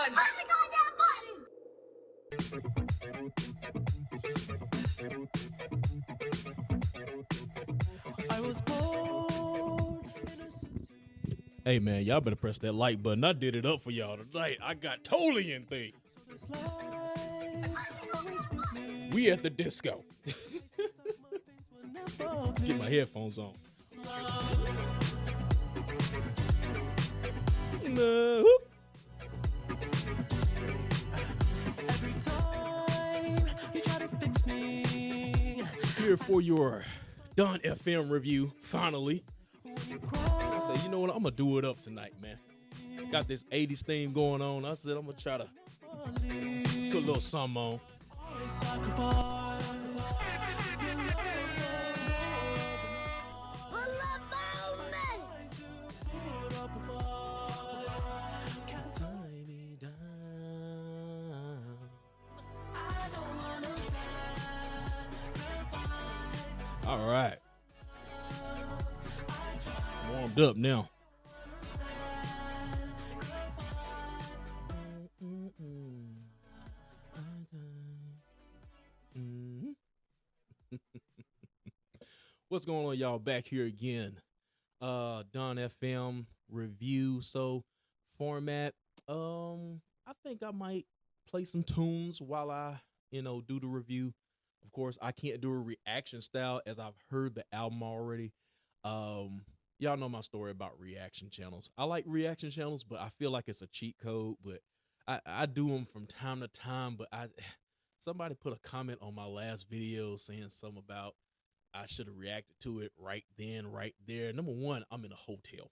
button. Push the goddamn button. I was born in a city. Hey man, y'all better press that like button. I did it up for y'all tonight. I got totally in thing. So this life always with me. We at the disco. My face will never Get my bleed. headphones on. No. Every time you try to fix me, Here for your Don FM review, finally. when you cry, I said, you know what? I'm going to do it up tonight, man. Got this 80s theme going on. I said, I'm going to try to put a little something on. I sacrificed. Tie me down. All right. Warmed up now. What's going on, y'all? Back here again. Don FM review. So format. I think I might play some tunes while I, do the review. Of course, I can't do a reaction style as I've heard the album already. Y'all know my story about reaction channels. I like reaction channels, but I feel like it's a cheat code. But I do them from time to time. But somebody put a comment on my last video saying something about I should have reacted to it right then, right there. Number one, I'm in a hotel.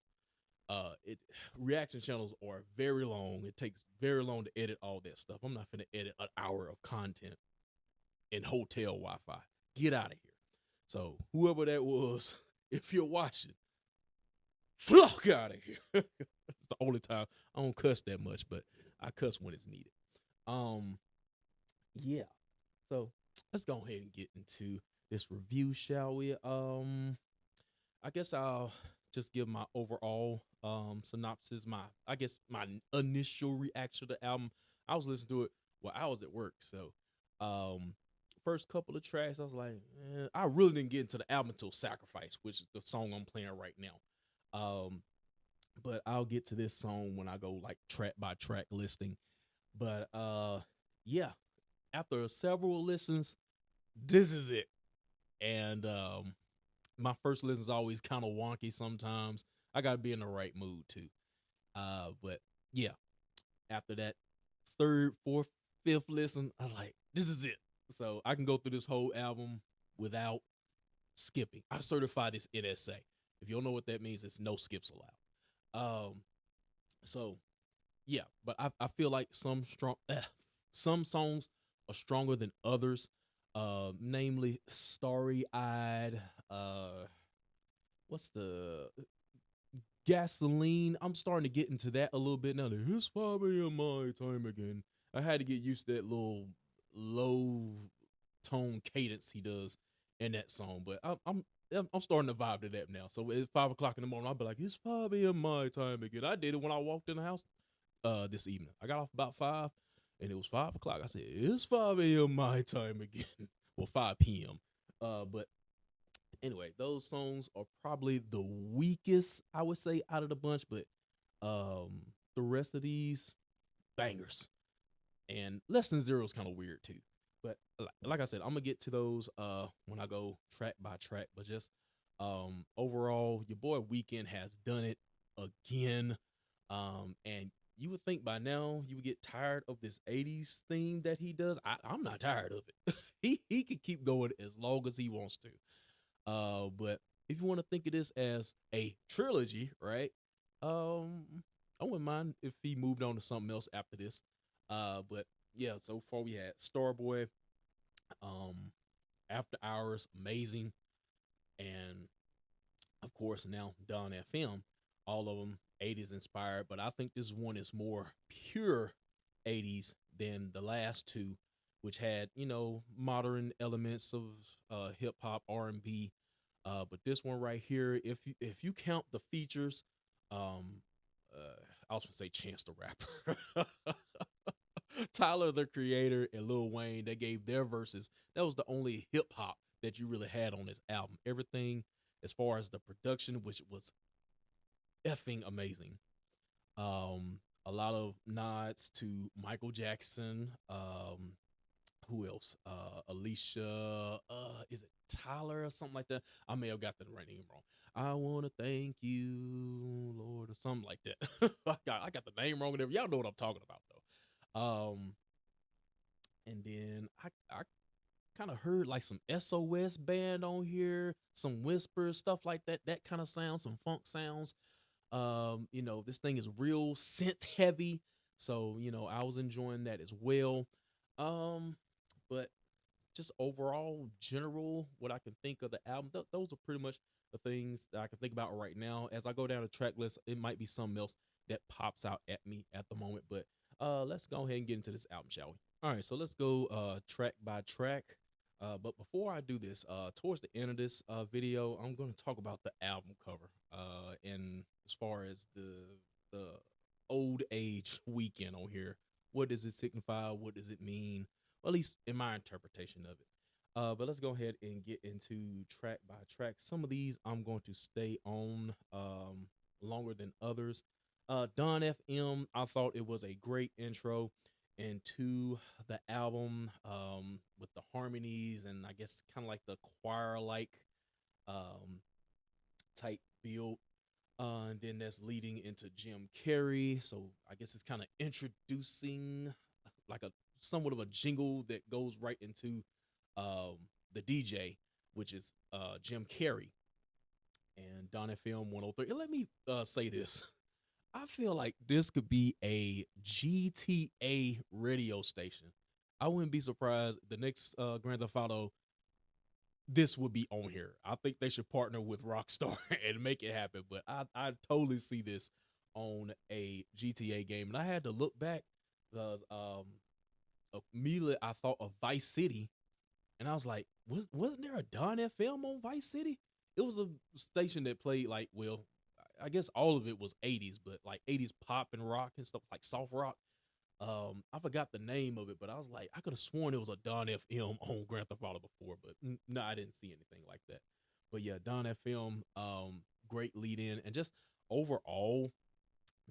Reaction channels are very long. It takes very long to edit all that stuff. I'm not gonna edit an hour of content in hotel Wi-Fi. Get out of here. So whoever that was, if you're watching, fuck out of here. It's the only time I don't cuss that much, but I cuss when it's needed. Yeah. So let's go ahead and get into this review, shall we? I guess I'll just give my overall synopsis, my initial reaction to the album. I was listening to it while I was at work. So first couple of tracks, I was like, I really didn't get into the album until Sacrifice, which is the song I'm playing right now. But I'll get to this song when I go like track by track listing. But yeah, after several listens, this is it. And my first listen is always kind of wonky sometimes. I got to be in the right mood too. But yeah, after that third, fourth, fifth listen, I was like, this is it. So I can go through this whole album without skipping. I certify this NSA. If you don't know what that means, it's no skips allowed. So yeah, but I feel like some songs are stronger than others. Namely Starry-Eyed, what's the Gasoline. I'm starting to get into that a little bit now. It's 5 a.m. my time again. I had to get used to that little low tone cadence he does in that song, but I'm starting to vibe to that now. So it's 5 o'clock in the morning, I'll be like, it's 5 a.m. my time again. I did it when I walked in the house this evening. I got off about 5 and it was 5 o'clock. I said, it's 5 a.m. my time again. Well, 5 p.m. But anyway, those songs are probably the weakest, I would say, out of the bunch, but the rest of these bangers. And Less Than Zero is kind of weird too. But like I said, I'm gonna get to those when I go track by track. But just overall, your boy Weeknd has done it again. And you would think by now you would get tired of this 80s theme that he does. I'm not tired of it. he can keep going as long as he wants to. But if you want to think of this as a trilogy, right? I wouldn't mind if he moved on to something else after this. But yeah, so far we had Starboy, After Hours, amazing, and of course now Don FM. All of them 80s inspired, but I think this one is more pure 80s than the last two, which had, modern elements of hip hop, R&B. But this one right here, if you count the features, I was gonna say Chance the Rapper. Tyler the Creator and Lil Wayne, they gave their verses. That was the only hip hop that you really had on this album. Everything as far as the production, which was effing amazing. A lot of nods to Michael Jackson. Who else? Alicia, is it Tyler or something like that? I may have got the right name wrong. I want to thank you, Lord, or something like that. I got the name wrong and everything. Y'all know what I'm talking about though. And then I kind of heard like some SOS band on here, some whispers, stuff like that. That kind of sound, some funk sounds. This thing is real synth heavy, so I was enjoying that as well. But just overall, general, what I can think of the album, those are pretty much the things that I can think about right now. As I go down the track list, it might be something else that pops out at me at the moment. But let's go ahead and get into this album, shall we? All right, so let's go track by track. But before I do this, towards the end of this video, I'm going to talk about the album cover. And as far as the old age Weeknd on here, what does it signify? What does it mean? Well, at least in my interpretation of it. But let's go ahead and get into track by track. Some of these I'm going to stay on longer than others. Don FM, I thought it was a great intro into the album, with the harmonies and I guess kind of like the choir like type build. And then that's leading into Jim Carrey. So I guess it's kind of introducing like a somewhat of a jingle that goes right into the DJ, which is Jim Carrey and Don FM 103. And let me say this. I feel like this could be a GTA radio station. I wouldn't be surprised the next Grand Theft Auto, this would be on here. I think they should partner with Rockstar and make it happen. But I totally see this on a GTA game. And I had to look back because immediately I thought of Vice City. And I was like, wasn't there a Don FM on Vice City? It was a station that played like, well, I guess all of it was 80s, but like 80s pop and rock and stuff like soft rock. I forgot the name of it, but I was like, I could have sworn it was a Don FM on Grand Theft Auto before, but no, I didn't see anything like that. But yeah, Don FM, great lead in, and just overall,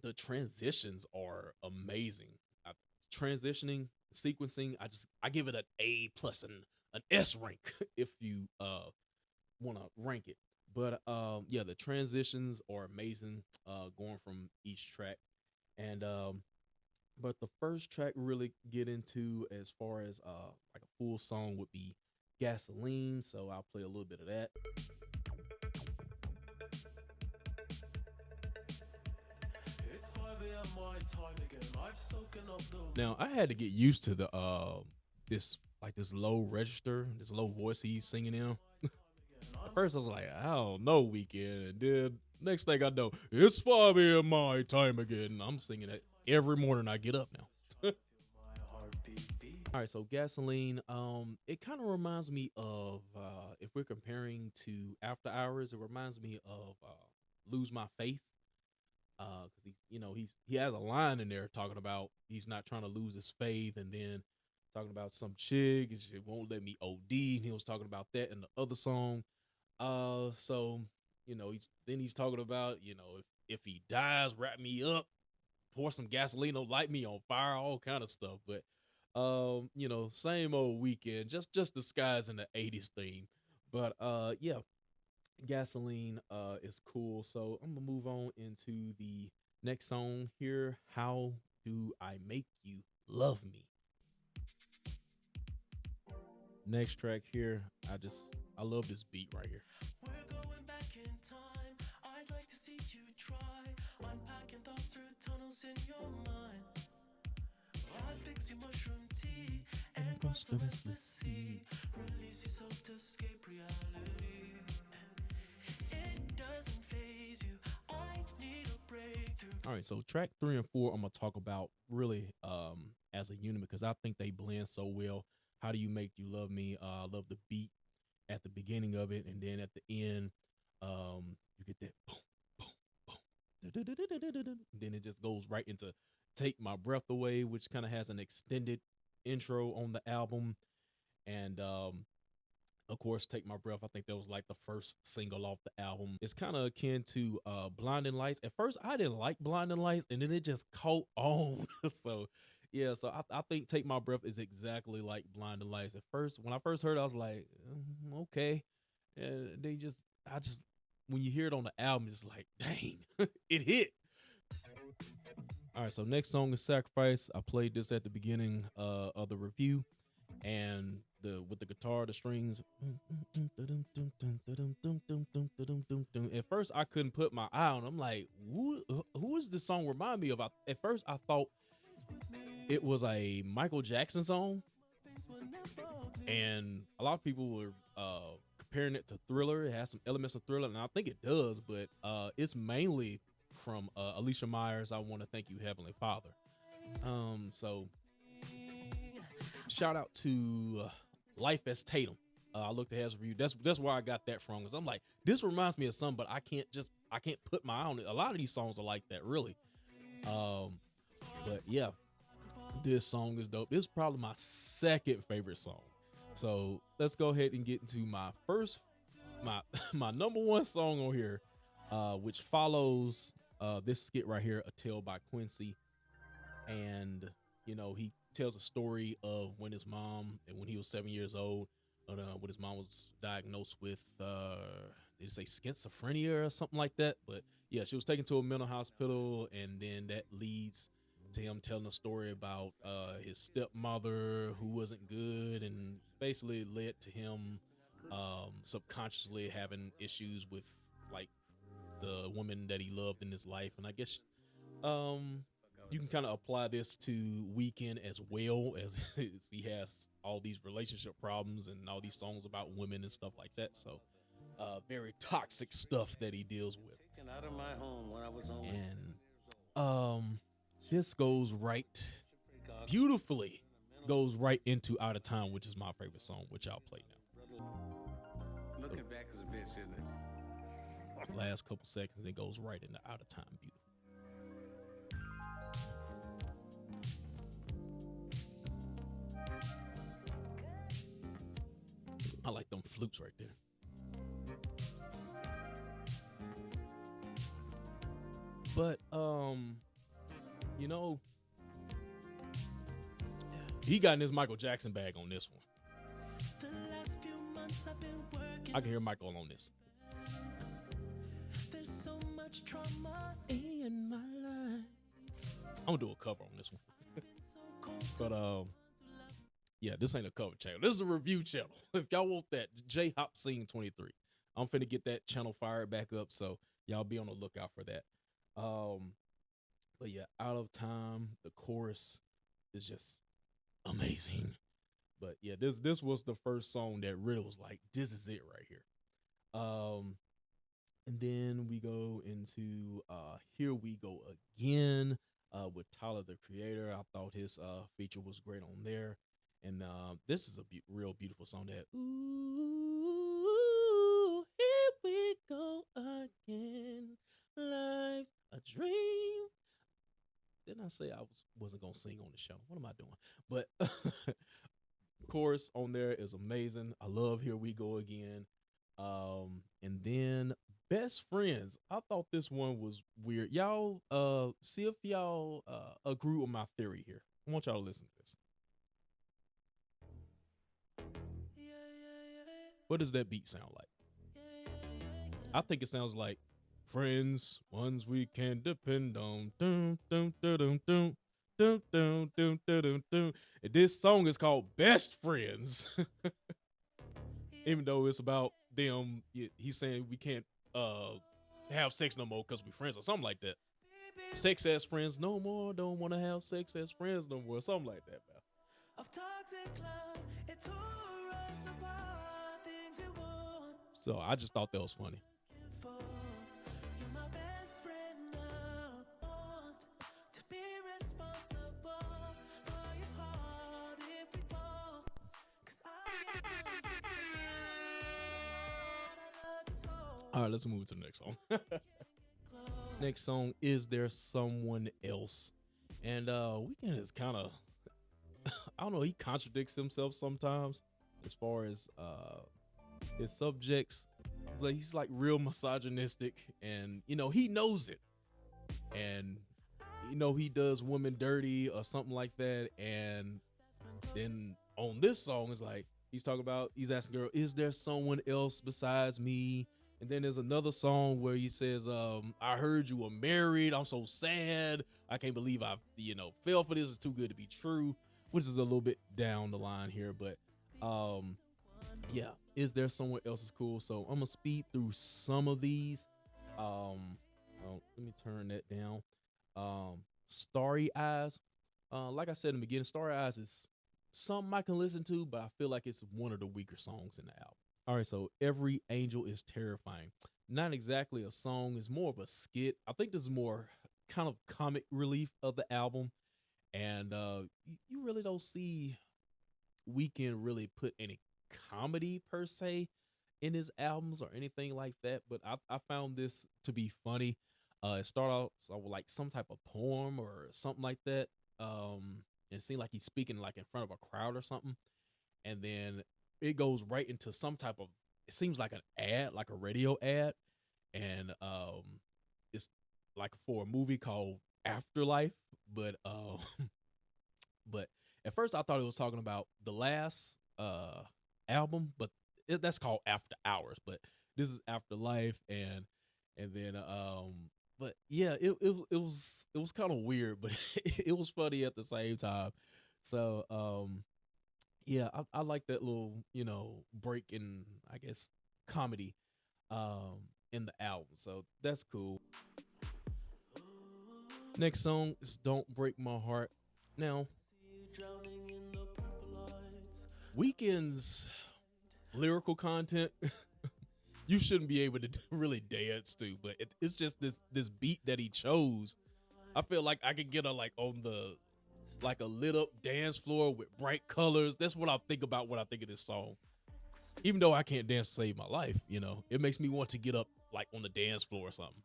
the transitions are amazing. Transitioning, sequencing, I give it an A plus and an S rank if you want to rank it. But yeah, the transitions are amazing, going from each track, and but the first track really get into as far as like a full song would be Gasoline. So I'll play a little bit of that. It's 5 a.m. my time again. I've soaken up the. Now I had to get used to the this low register, this low voice he's singing in. At first I was like, I don't know, Weeknd, and then next thing I know, it's 5 a.m. my time again. I'm singing it every morning I get up now. All right, so Gasoline, it kind of reminds me of, if we're comparing to After Hours, it reminds me of Lose My Faith, because he has a line in there talking about he's not trying to lose his faith, and then talking about some chick and she won't let me OD, and he was talking about that in the other song. So he's talking about if he dies, wrap me up, pour some gasoline, don't light me on fire, all kind of stuff. But same old Weeknd, just disguising the 80s theme. But yeah, Gasoline is cool. So I'm gonna move on into the next song here. How Do I Make You Love Me? Next track here, I love this beat right here. We're going back in time. I'd like to see you try unpacking thoughts through tunnels in your mind. I'll fix you mushroom tea and cross the restless sea. Release yourself to escape reality. It doesn't phase you. I need a breakthrough. All right, so track 3 and 4, I'm gonna talk about really as a unit because I think they blend so well. How Do You Make You Love Me? I love the beat at the beginning of it, and then at the end, you get that boom, boom, boom, then it just goes right into Take My Breath Away, which kind of has an extended intro on the album. And of course, Take My Breath. I think that was like the first single off the album. It's kind of akin to Blinding Lights. At first, I didn't like Blinding Lights, and then it just caught on. So yeah, so I think Take My Breath is exactly like Blinding Lights. At first, when I first heard it, I was like, okay. And when you hear it on the album, it's like, dang, it hit. All right, so next song is Sacrifice. I played this at the beginning of the review, and with the guitar, the strings. At first, I couldn't put my eye on it. I'm like, who is this song remind me of? At first, I thought it was a Michael Jackson song, and a lot of people were comparing it to Thriller. It has some elements of Thriller, and I think it does, but it's mainly from Alicia Myers' I Want to Thank You, Heavenly Father. So shout out to Life as Tatum. I looked at his review. That's where I got that from. Cause I'm like, this reminds me of something, but I can't put my eye on it. A lot of these songs are like that, really. But yeah, this song is dope. It's probably my second favorite song. So let's go ahead and get into my my number one song on here, which follows this skit right here, A Tale by Quincy. And he tells a story of when his mom, and when he was 7 years old, when his mom was diagnosed with did it say schizophrenia or something like that? But yeah, she was taken to a mental hospital, and then that leads to him telling a story about his stepmother who wasn't good, and basically led to him subconsciously having issues with like the woman that he loved in his life. And I guess you can kind of apply this to Weeknd as well, as he has all these relationship problems and all these songs about women and stuff like that. So very toxic stuff that he deals with. Out of my home when I was only And this goes beautifully into Out of Time, which is my favorite song, which I'll play now. Looking back is a bitch, isn't it? Last couple seconds, it goes right into Out of Time. Beautiful. I like them flutes right there. But he got in his Michael Jackson bag on this one. I can hear Michael on this. There's so much trauma in my life. I'm gonna do a cover on this one. But yeah, this ain't a cover channel. This is a review channel. If y'all want that, J Hop Sing 23. I'm finna get that channel fired back up, so y'all be on the lookout for that. But yeah, Out of Time, the chorus is just amazing. But yeah, this was the first song that really was like, this is it right here. And then we go into Here We Go Again with Tyler, the Creator. I thought his feature was great on there. And this is a real beautiful song that, ooh, here we go again. Life's a dream. Didn't I say I wasn't going to sing on the show? What am I doing? But chorus on there is amazing. I love Here We Go Again. And then Best Friends. I thought this one was weird. Y'all see if y'all agree with my theory here. I want y'all to listen to this. What does that beat sound like? I think it sounds like friends, ones we can depend on. Dun, dun, dun, dun, dun. Dun, dun, dun, dun, dun, dun. And this song is called Best Friends. Even though it's about them, he's saying we can't have sex no more because we friends or something like that. Sex as friends no more. Don't want to have sex as friends no more. Something like that, man. So I just thought that was funny. All right, let's move to the next song. Next song, Is There Someone Else? And Weeknd is kind of I don't know, he contradicts himself sometimes as far as his subjects. Like he's like real misogynistic, and he knows it, and he does women dirty or something like that. And then on this song is like he's asking girl, is there someone else besides me? And then there's another song where he says, I heard you were married, I'm so sad, I can't believe I fell for this, it's too good to be true, which is a little bit down the line here. But yeah, is there someone else is cool. So I'm gonna speed through some of these. Let me turn that down. Starry Eyes. Like I said in the beginning, Starry Eyes is something I can listen to, but I feel like it's one of the weaker songs in the album. All right, so Every Angel is Terrifying. Not exactly a song, it's more of a skit. I think this is more kind of comic relief of the album. And you really don't see Weeknd really put any comedy per se in his albums or anything like that. But I found this to be funny. It started out with like some type of poem or something like that. It seemed like he's speaking like in front of a crowd or something. And then it goes right into some type of, it seems like an ad, like a radio ad. And it's like for a movie called Afterlife. But but at first I thought it was talking about the last album, but that's called After Hours. But this is Afterlife, and then but yeah, it was kind of weird, but it was funny at the same time. So yeah, I like that little break in, I guess, comedy in the album. So that's cool. Next song is Don't Break My Heart. Now, Weeknd's lyrical content you shouldn't be able to really dance to, but it's just this beat that he chose. I feel like I could get a like on the like a lit up dance floor with bright colors. That's what I think about when I think of this song. Even though I can't dance to save my life, it makes me want to get up like on the dance floor or something.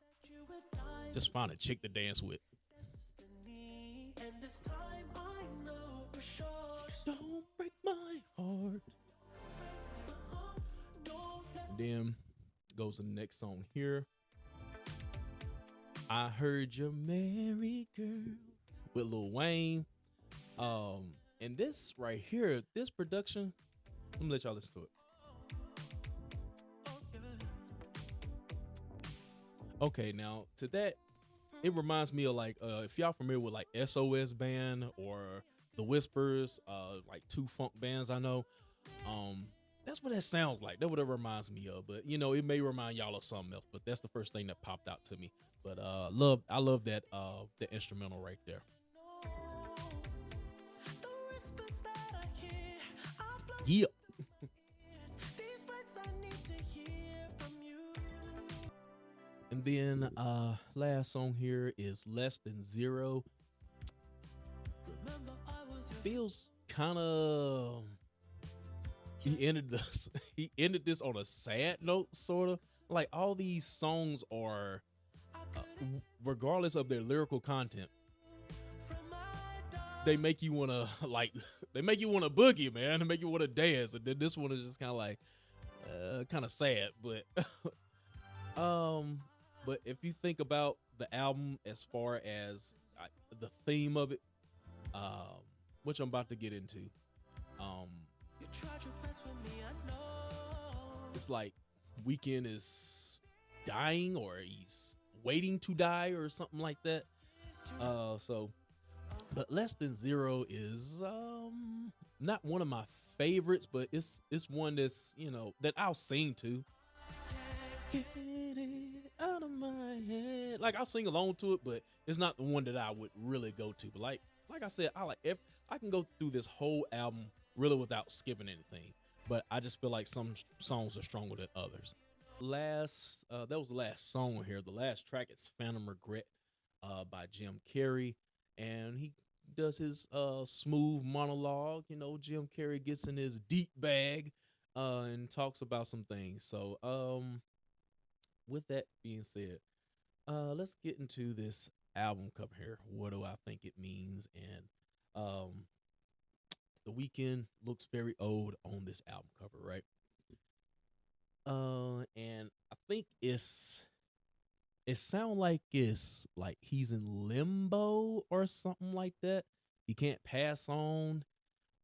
Just find a chick to dance with. Don't break my heart. And then goes to the next song here. I Heard You're Married, Girl, with Lil Wayne. And this right here, this production, let me let y'all listen to it. Okay, now to that, it reminds me of like if y'all familiar with like SOS Band or The Whispers, like two funk bands I know. That's what that sounds like. That's what it reminds me of. But it may remind y'all of something else. But that's the first thing that popped out to me. But I love that the instrumental right there. Yeah. And then last song here is Less Than Zero. Feels kind of he ended this on a sad note, sort of. Like all these songs are regardless of their lyrical content, they make you want to boogie, man. They make you want to dance. And then this one is just kind of like kind of sad, but but if you think about the album as far as the theme of it, which I'm about to get into, it's like Weeknd is dying or he's waiting to die or something like that. But Less Than Zero is not one of my favorites, but it's one that's that I'll sing to. Get it out of my head. Like I'll sing along to it, but it's not the one that I would really go to. But like I said, I can go through this whole album really without skipping anything. But I just feel like some songs are stronger than others. That was the last song here. The last track is Phantom Regret by Jim Carrey, and he does his smooth monologue. Jim Carrey gets in his deep bag and talks about some things. So with that being said, let's get into this album cover here. What do I think it means? And the Weeknd looks very old on this album cover, right? And I think it sound like it's like he's in limbo or something like that. He can't pass on.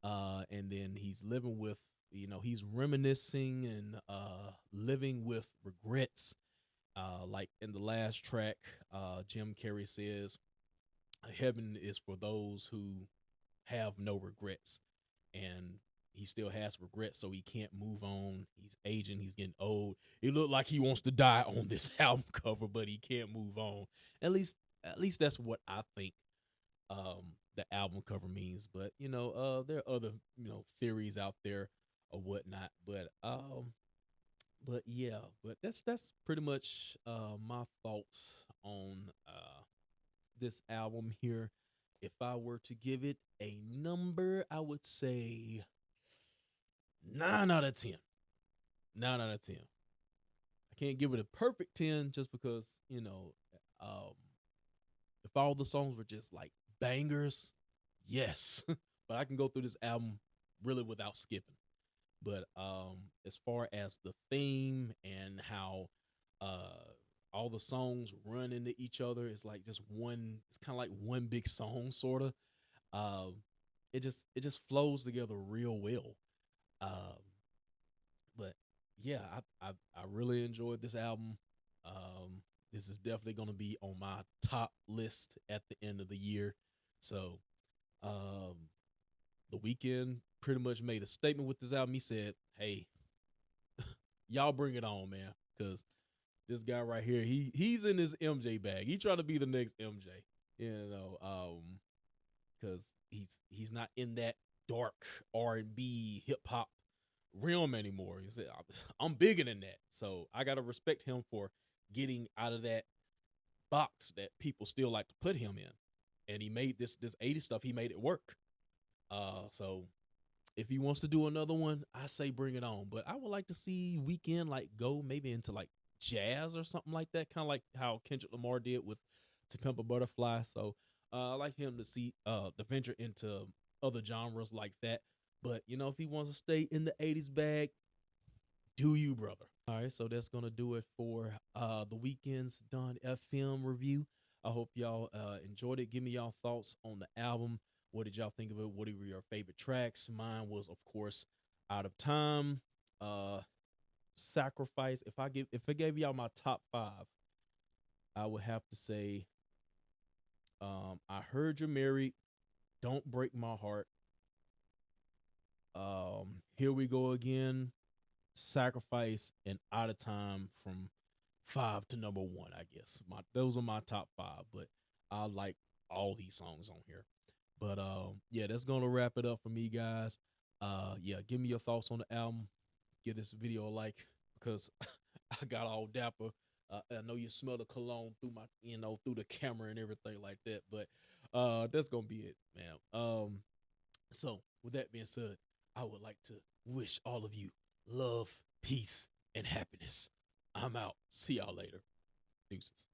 And then he's living with, he's reminiscing and living with regrets. Like in the last track, Jim Carrey says, "Heaven is for those who have no regrets," and he still has regrets, so he can't move on. He's aging, he's getting old. It looked like he wants to die on this album cover, but he can't move on. At least that's what I think the album cover means. But there are other theories out there or whatnot. But yeah, but that's pretty much my thoughts on this album here. If I were to give it a number, I would say 9 out of 10. 9 out of 10. I can't give it a perfect 10 just because, um, if all the songs were just like bangers, yes. But I can go through this album really without skipping. But as far as the theme and how all the songs run into each other, it's like just one. It's kind of like one big song, sort of. Um, it just flows together real well. Um, but yeah, I really enjoyed this album. This is definitely going to be on my top list at the end of the year. So, um, the Weeknd pretty much made a statement with this album. He said, "Hey, y'all bring it on, man, because this guy right here, he's in his MJ bag. He trying to be the next MJ, because he's not in that dark R&B hip hop realm anymore. He said, I'm bigger than that, so I gotta respect him for getting out of that box that people still like to put him in, and he made this 80s stuff. He made it work. So if he wants to do another one, I say bring it on. But I would like to see Weeknd like go maybe into like jazz or something like that, kind of like how Kendrick Lamar did with To Pimp a Butterfly. So I like him to see the venture into other genres like that. But if he wants to stay in the 80s bag, do you, brother? All right, so that's gonna do it for the Weeknd's Done FM review. I hope y'all enjoyed it. Give me y'all thoughts on the album. What did y'all think of it? What were your favorite tracks? Mine was, of course, Out of Time, Sacrifice. If I gave y'all my top 5, I would have to say, I Heard You're Married, Don't Break My Heart, Here We Go Again, Sacrifice, and Out of Time from 5 to number 1. I guess those are my top 5, but I like all these songs on here. But yeah, that's gonna wrap it up for me, guys. Yeah, give me your thoughts on the album. Give this video a like because I got all dapper. I know you smell the cologne through my, through the camera and everything like that. But that's gonna be it, man. So with that being said, I would like to wish all of you love, peace, and happiness. I'm out. See y'all later. Deuces.